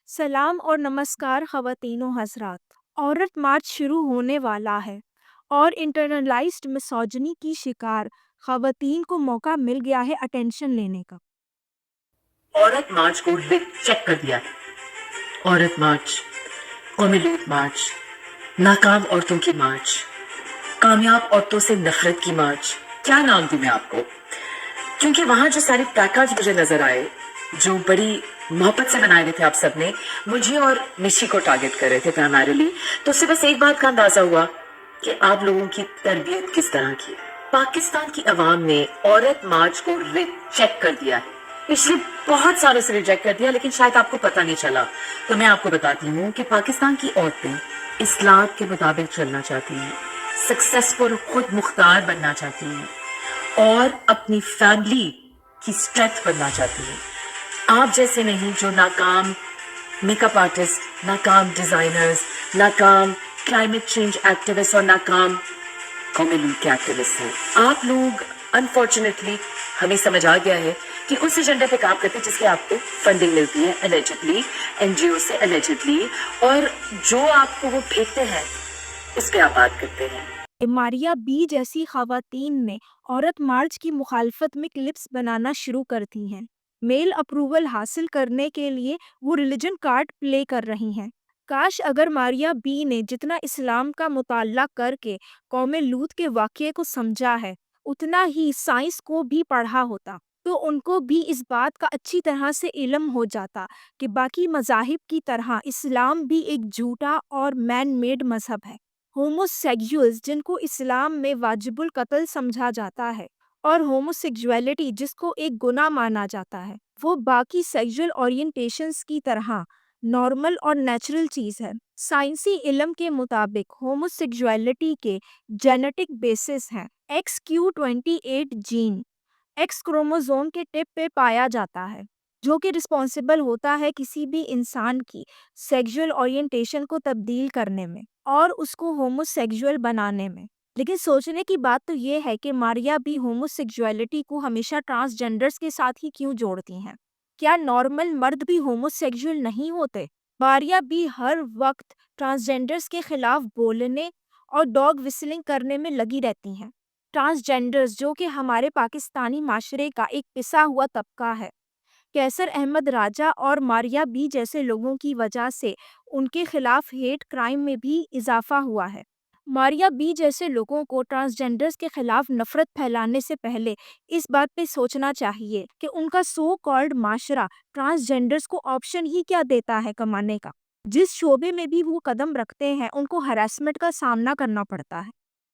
सलाम और नमस्कार ख़वातीन व हज़रात। औरत मार्च शुरू होने वाला है और इंटरनलाइज्ड मिसोजिनी की शिकार ख़वातीन को मौका मिल गया है अटेंशन लेने का। औरत मार्च को चेक कर दिया। औरत मार्च, कौमी लूट मार्च, नाकाम औरतों की मार्च, कामयाब औरतों से नफरत की मार्च। क्या नाम दूं मैं आपको? क्योंकि वहां जो सारे प्लाकार्ड मुझे नजर आए, जो बड़ी मोहब्बत से बनाए हुए थे आप सबने, मुझे और निशी को टारगेट कर रहे थे प्राइमरीली, तो उससे बस एक बात का अंदाजा हुआ कि आप लोगों की तरबियत किस तरह की है। पाकिस्तान की अवाम ने औरत मार्च को चेक कर दिया है। पिछले बहुत सालों से रिजेक्ट कर दिया, लेकिन शायद आपको पता नहीं चला। तो मैं आपको बताती हूँ कि पाकिस्तान की औरतें इस्लाम के मुताबिक चलना चाहती हैं, सक्सेसफुल खुद मुख्तार बनना चाहती हैं और अपनी फैमिली की स्ट्रेंथ बनना चाहती हैं। आप जैसे नहीं जो नाकाम मेकअप आर्टिस्ट, नाकाम डिजाइनर्स, नाकाम क्लाइमेट चेंज एक्टिविस्ट और नाकाम कम्युनिटी के एक्टिविस्ट हैं। आप लोग अनफॉर्चुनेटली हमें समझ आ गया है कि उस एजेंडे पे काम करते हैं जिसके आपको फंडिंग मिलती है एलिजिडली, एनजीओ से एलिजिडली, और जो आपको वो भेजते हैं उस पे आप बात करते हैं। मारिया बी जैसी ख़वातीन ने औरत मार्च की मुखालफत में क्लिप्स बनाना शुरू कर दी हैं। मेल अप्रूवल हासिल करने के लिए वो रिलीजन कार्ड प्ले कर रही हैं। काश अगर मारिया बी ने जितना इस्लाम का मुताला करके कौमे लूत के वाक़ये को समझा है, उतना ही साइंस को भी पढ़ा होता, तो उनको भी इस बात का अच्छी तरह से इल्म हो जाता कि बाकी मज़ाहिब की तरह इस्लाम भी एक झूठा और मैन मेड मज़हब है। होमोसेक्सुअल्स जिनको इस्लाम में वाजिबुल कत्ल समझा जाता है और होमोसेक्सुअलिटी जिसको एक गुनाह माना जाता है, वो बाकी सेक्सुअल ओरिएंटेशंस की तरह नॉर्मल और नेचुरल चीज़ है। साइंसी इल्म के मुताबिक होमोसेक्सुअलिटी के जेनेटिक बेसिस हैं XQ28 जीन, एक्स क्रोमोसोम के टिप पे पाया जाता है, जो कि रिस्पॉन्सिबल होता है किसी भी इंसान की सेक्सुअल ओरिएंटेशन को तब्दील करने में और उसको होमोसेक्सुअल बनाने में। लेकिन सोचने की बात तो ये है कि मारिया भी होमोसेक्सुअलिटी को हमेशा ट्रांसजेंडर्स के साथ ही क्यों जोड़ती हैं? क्या नॉर्मल मर्द भी होमोसेक्सुअल नहीं होते? मारिया भी हर वक्त ट्रांसजेंडर्स के खिलाफ बोलने और डॉग विसलिंग करने में लगी रहती हैं। ट्रांसजेंडर्स जो कि हमारे पाकिस्तानी माशरे का एक पिसा हुआ तबका है, कैसर अहमद राजा और मारिया बी जैसे लोगों की वजह से उनके खिलाफ हेट क्राइम में भी इजाफा हुआ है। मारिया बी जैसे लोगों को ट्रांसजेंडर्स के खिलाफ नफरत फैलाने से पहले इस बात पे सोचना चाहिए कि उनका सो कॉल्ड माशरा ट्रांसजेंडर्स को ऑप्शन ही क्या देता है कमाने का। जिस शोबे में भी वो कदम रखते हैं उनको हरासमेंट का सामना करना पड़ता है,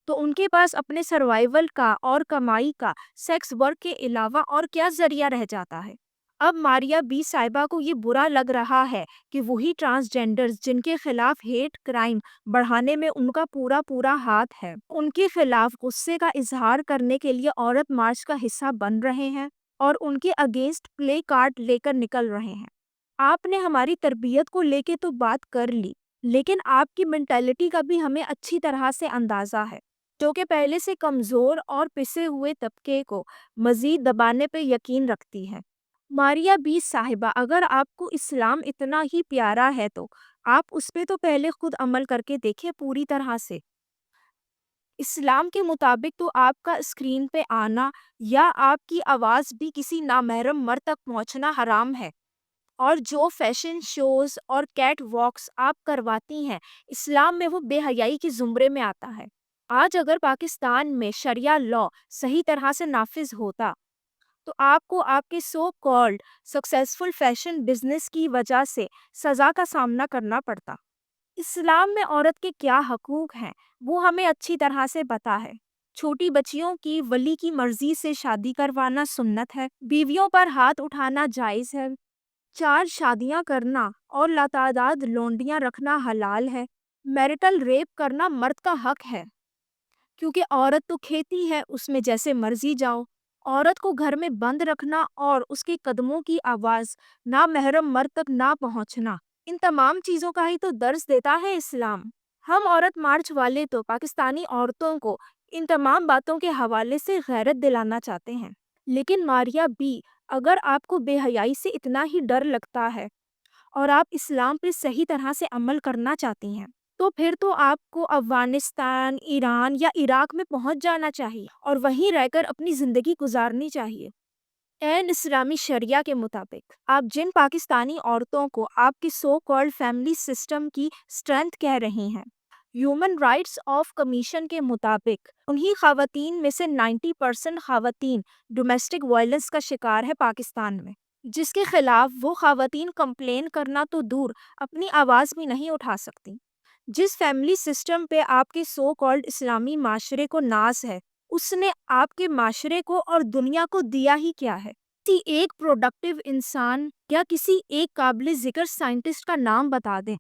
तो उनके पास अपने सर्वाइवल का और कमाई का सेक्स वर्क के अलावा और क्या जरिया रह जाता है। अब मारिया बी साहिबा को ये बुरा लग रहा है कि वही ट्रांसजेंडर्स जिनके खिलाफ हेट क्राइम बढ़ाने में उनका पूरा पूरा हाथ है, उनके खिलाफ गुस्से का इजहार करने के लिए औरत मार्च का हिस्सा बन रहे हैं और उनके अगेंस्ट प्ले कार्ड लेकर निकल रहे हैं। आपने हमारी तरबियत को लेके तो बात कर ली, लेकिन आपकी मेंटालिटी का भी हमें अच्छी तरह से अंदाजा है, जो कि पहले से कमज़ोर और पिसे हुए तबके को मज़ीद दबाने पे यकीन रखती है। मारिया बी साहिबा, अगर आपको इस्लाम इतना ही प्यारा है तो आप उस पे तो पहले खुद अमल करके देखें पूरी तरह से। इस्लाम के मुताबिक तो आपका स्क्रीन पे आना या आपकी आवाज़ भी किसी नामहरम मर्द तक पहुंचना हराम है। और जो फैशन शोज़ और कैट वॉक्स आप करवाती हैं, इस्लाम में वो बेहयाई के ज़ुमरे में आता है। आज अगर पाकिस्तान में शरिया लॉ सही तरह से नाफिज होता, तो आपको आपके so called successful fashion business की वजह से सज़ा का सामना करना पड़ता। इस्लाम में औरत के क्या हकूक़ हैं, वो हमें अच्छी तरह से पता है। छोटी बच्चियों की वली की मर्ज़ी से शादी करवाना सुन्नत है, बीवियों पर हाथ उठाना जायज़ है, 4 शादियाँ करना और लातादाद लौंडियाँ रखना हलाल है। मैरिटल रेप करना मर्द का हक है, क्योंकि औरत तो खेती है, उसमें जैसे मर्जी जाओ। औरत को घर में बंद रखना और उसके कदमों की आवाज़ नामहरम मर्द तक ना पहुंचना, इन तमाम चीज़ों का ही तो दर्स देता है इस्लाम। हम औरत मार्च वाले तो पाकिस्तानी औरतों को इन तमाम बातों के हवाले से गैरत दिलाना चाहते हैं। लेकिन मारिया बी, अगर आपको बेहयाई से इतना ही डर लगता है اور آپ اسلام پہ صحیح طرح سے عمل کرنا چاہتی ہیں تو پھر تو آپ کو افغانستان، ایران یا عراق میں پہنچ جانا چاہیے اور وہیں رہ کر اپنی زندگی گزارنی چاہیے۔ این اسلامی شریعہ کے مطابق آپ جن پاکستانی عورتوں کو آپ کی سو کالڈ فیملی سسٹم کی اسٹرینتھ کہہ رہی ہیں، ہیومن رائٹس آف کمیشن کے مطابق انہی خواتین میں سے 90% خواتین ڈومیسٹک وائلنس کا شکار ہے پاکستان میں، جس کے خلاف وہ خواتین کمپلین کرنا تو دور اپنی آواز بھی نہیں اٹھا سکتی۔ جس فیملی سسٹم پہ آپ کے سو کالڈ اسلامی معاشرے کو ناز ہے، اس نے آپ کے معاشرے کو اور دنیا کو دیا ہی کیا ہے؟ کسی ایک پروڈکٹیو انسان یا کسی ایک قابل ذکر سائنٹسٹ کا نام بتا دیں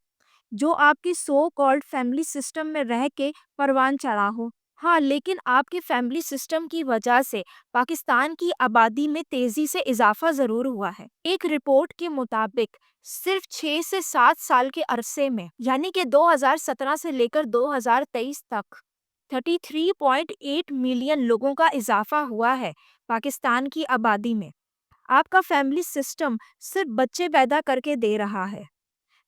جو آپ کی سو کالڈ فیملی سسٹم میں رہ کے پروان چڑھا ہو۔ ہاں، لیکن آپ کے فیملی سسٹم کی وجہ سے پاکستان کی آبادی میں تیزی سے اضافہ ضرور ہوا ہے۔ ایک رپورٹ کے مطابق صرف 6 سے 7 سال کے عرصے میں، یعنی کہ 2017 سے لے کر 2023 تک 33.8 ملین لوگوں کا اضافہ ہوا ہے پاکستان کی آبادی میں۔ آپ کا فیملی سسٹم صرف بچے پیدا کر کے دے رہا ہے،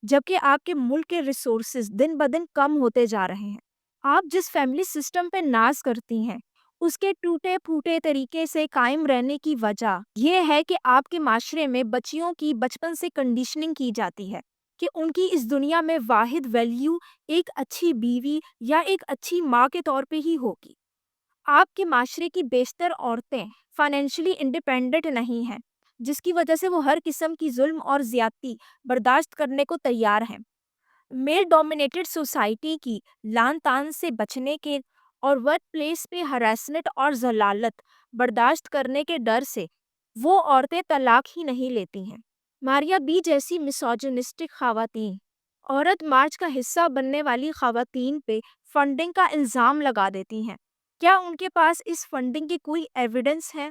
جبکہ آپ کے ملک کے ریسورسز دن بدن کم ہوتے جا رہے ہیں۔ آپ جس فیملی سسٹم پہ ناز کرتی ہیں، اس کے ٹوٹے پھوٹے طریقے سے قائم رہنے کی وجہ یہ ہے کہ آپ کے معاشرے میں بچیوں کی بچپن سے کنڈیشننگ کی جاتی ہے کہ ان کی اس دنیا میں واحد ویلیو ایک اچھی بیوی یا ایک اچھی ماں کے طور پہ ہی ہوگی۔ آپ کے معاشرے کی بیشتر عورتیں فائنینشلی انڈیپینڈنٹ نہیں ہیں، جس کی وجہ سے وہ ہر قسم کی ظلم اور زیادتی برداشت کرنے کو تیار ہیں۔ میل ڈومینیٹڈ سوسائٹی کی لان تان سے بچنے کے اور ورک پلیس پہ ہراسمنٹ اور ذلالت برداشت کرنے کے ڈر سے وہ عورتیں طلاق ہی نہیں لیتی ہیں۔ ماریا بی جیسی مسوجنسٹک خواتین عورت مارچ کا حصہ بننے والی خواتین پہ فنڈنگ کا الزام لگا دیتی ہیں۔ کیا ان کے پاس اس فنڈنگ کی کوئی ایویڈنس ہے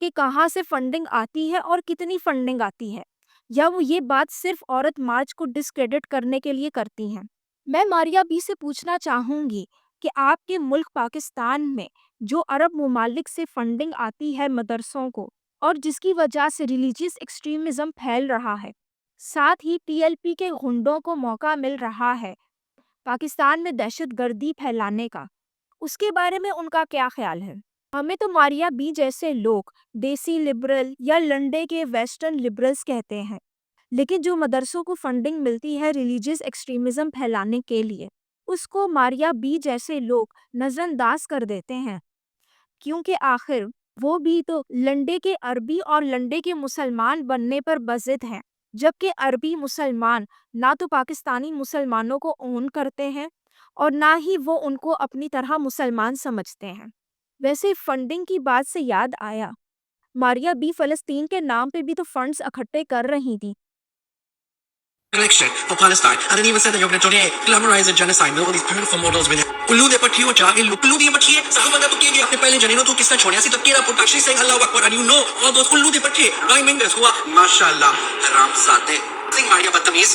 کہ کہاں سے فنڈنگ آتی ہے اور کتنی فنڈنگ آتی ہے، یا وہ یہ بات صرف عورت مارچ کو ڈسکریڈٹ کرنے کے لیے کرتی ہیں؟ میں ماریا بی سے پوچھنا چاہوں گی کہ آپ کے ملک پاکستان میں جو عرب ممالک سے فنڈنگ آتی ہے مدرسوں کو، اور جس کی وجہ سے ریلیجیس ایکسٹریمزم پھیل رہا ہے، ساتھ ہی ٹی ایل پی کے غنڈوں کو موقع مل رہا ہے پاکستان میں دہشت گردی پھیلانے کا، اس کے بارے میں ان کا کیا خیال ہے؟ ہمیں تو ماریا بی جیسے لوگ دیسی لبرل یا لنڈے کے ویسٹرن لبرلز کہتے ہیں، لیکن جو مدرسوں کو فنڈنگ ملتی ہے ریلیجیس ایکسٹریمزم پھیلانے کے لیے، اس کو ماریا بی جیسے لوگ نظر انداز کر دیتے ہیں، کیونکہ آخر وہ بھی تو لنڈے کے عربی اور لنڈے کے مسلمان بننے پر بضد ہیں، جبکہ عربی مسلمان نہ تو پاکستانی مسلمانوں کو اون کرتے ہیں اور نہ ہی وہ ان کو اپنی طرح مسلمان سمجھتے ہیں۔ ویسے فنڈنگ کی بات سے یاد آیا، ماریا بی فلسطین کے نام پہ بھی تو فنڈز اکٹھے کر رہی تھی۔ Election for Palestine. I didn't even say that you're going to glamorize a genocide with all these beautiful models with it. Kullu de pathiyo cha illu. Kullu di pathiye sahabanda to kiye apne pehle janino to kissa chhodya si takira put actually saying Allahu Akbar, and you know all those kullu de pathiye Prime Minister hua mashallah haram zade sing Maria badtameez.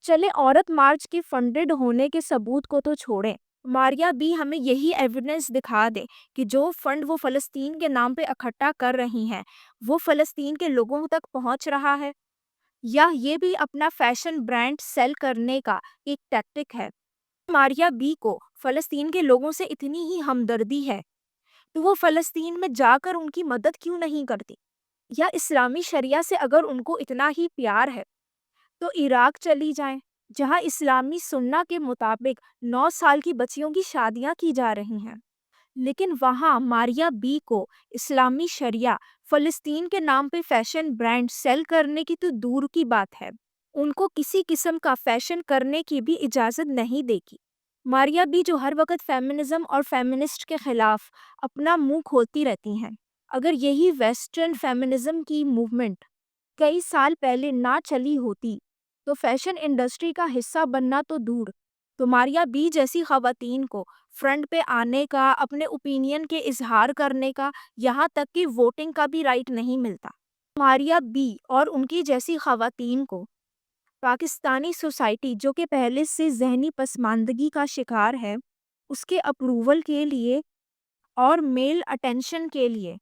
چلے عورت مارچ کی funded ہونے کے ثبوت کو تو چھوڑیں، ماریا be ہمیں یہی ایویڈنس دکھا دے کہ جو فنڈ وہ فلسطین کے نام پہ اکٹھا کر رہی ہیں وہ فلسطین کے لوگوں تک پہنچ رہا ہے، یا یہ بھی اپنا فیشن برانڈ سیل کرنے کا ایک ٹیکٹک ہے۔ ماریا بی کو فلسطین کے لوگوں سے اتنی ہی ہمدردی ہے تو وہ فلسطین میں جا کر ان کی مدد کیوں نہیں کرتی؟ یا اسلامی شریعہ سے اگر ان کو اتنا ہی پیار ہے تو عراق چلی جائیں، جہاں اسلامی سنہ کے مطابق 9 سال کی بچیوں کی شادیاں کی جا رہی ہیں، لیکن وہاں ماریا بی کو اسلامی شریعہ فلسطین کے نام پہ فیشن برانڈ سیل کرنے کی تو دور کی بات ہے، ان کو کسی قسم کا فیشن کرنے کی بھی اجازت نہیں دے گی۔ ماریا بی جو ہر وقت فیمنزم اور فیمنسٹ کے خلاف اپنا منہ کھولتی رہتی ہیں، اگر یہی ویسٹرن فیمنزم کی موومنٹ کئی سال پہلے نہ چلی ہوتی تو فیشن انڈسٹری کا حصہ بننا تو دور، تو ماریا بی جیسی خواتین کو فرنٹ پہ آنے کا، اپنے اوپینین کے اظہار کرنے کا، یہاں تک کہ ووٹنگ کا بھی رائٹ نہیں ملتا۔ ماریا بی اور ان کی جیسی خواتین کو پاکستانی سوسائٹی، جو کہ پہلے سے ذہنی پسماندگی کا شکار ہے، اس کے اپروول کے لیے اور میل اٹینشن کے لیے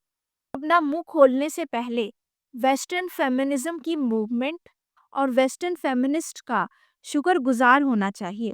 اپنا منہ کھولنے سے پہلے ویسٹرن فیمنزم کی موومنٹ اور ویسٹرن فیمنسٹ کا شکر گزار ہونا چاہیے۔